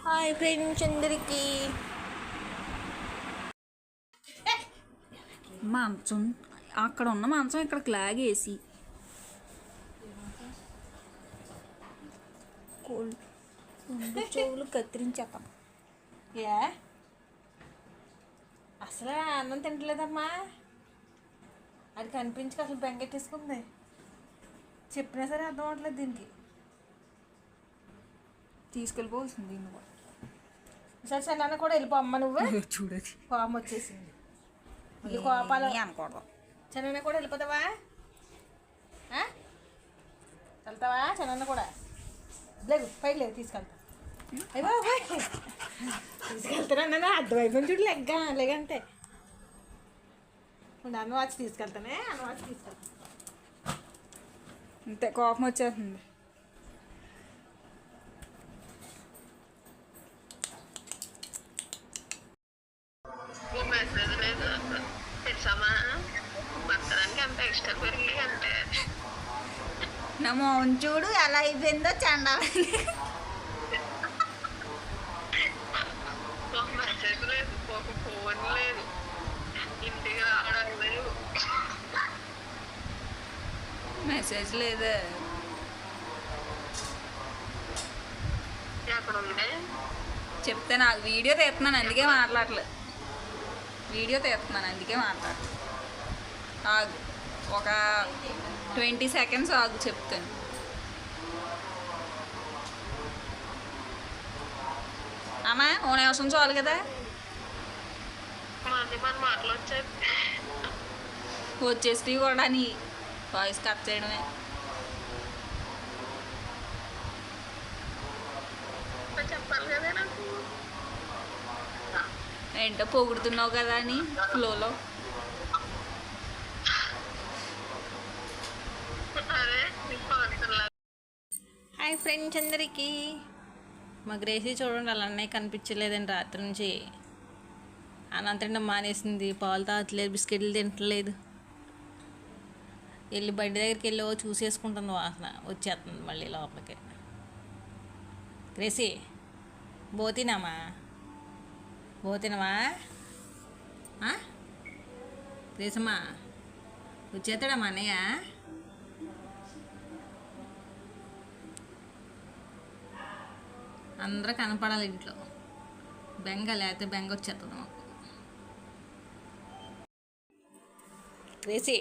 Hi friends అందరికీ. మంచం అక్కడ ఉన్న మంచం ఇక్కడికి లాగేసి చెవులు కత్తిరించాక ఏ అసలు అన్నం తింటలేదమ్మా. అది కనిపించక అసలు బెంగెట్టేసుకుంది. చెప్పినా సరే అర్థం అవ్వట్లేదు దీనికి. తీసుకెళ్ళిపోవాల్సింది దీన్ని కూడా. సరే సరే నాన్న కూడా వెళ్ళిపో అమ్మ. నువ్వు చూడదు కోపం వచ్చేసింది. కోపాలు అనకూడదు. చెన్న కూడా వెళ్ళిపోతావా? వెళ్తావా చెన్న కూడా? లేదు పైకి లేదు తీసుకెళ్తా. అయ్యో తీసుకెళ్తానా? అర్థమైపోయింది చూడు. లేగంతే అన్న వచ్చి తీసుకెళ్తానే. అన్న వచ్చి తీసుకెళ్తా అంతే. కోపం వచ్చేస్తుంది. నా మౌన్ చూడు ఎలా అయిపోయిందో చండా. మెసేజ్ లేదా? చెప్తే నాకు వీడియో తీస్తున్నాను అందుకే మాట్లాడలేదు. వీడియో తీస్తున్నాను అందుకే మాట్లాడలేదు. ఆగు ఒక 20 seconds ఆగు చెప్తాను. అమ్మా ఓ నిమిషం చాలు కదా. వచ్చేసి కూడా నీ వాయిస్ కట్ చేయడమే. ఏంటో పొగుడుతున్నావు కదా అని ఫ్లోలో. హాయ్ ఫ్రెండ్స్ అందరికీ. మా గ్రేసీ చూడండి అలా అన్నయ్య కనిపించలేదండి రాత్రి నుంచి. అన్నం తినడం మానేసింది, పాలు తాగట్లేదు, బిస్కెట్లు తింటలేదు. వెళ్ళి బండి దగ్గరికి వెళ్ళి చూసేసుకుంటుంది. వాసన వచ్చేస్తుంది మళ్ళీ లోపలికి. గ్రేసీ బోతినామా? బోతినవా? గ్రేసమ్మా వచ్చేస్తాడమ్మా అన్నయ్య? అందరూ కనపడాలి ఇంట్లో. బెంగ లేకపోతే బెంగ వచ్చేస్తుంది మాకు. గ్రేసీ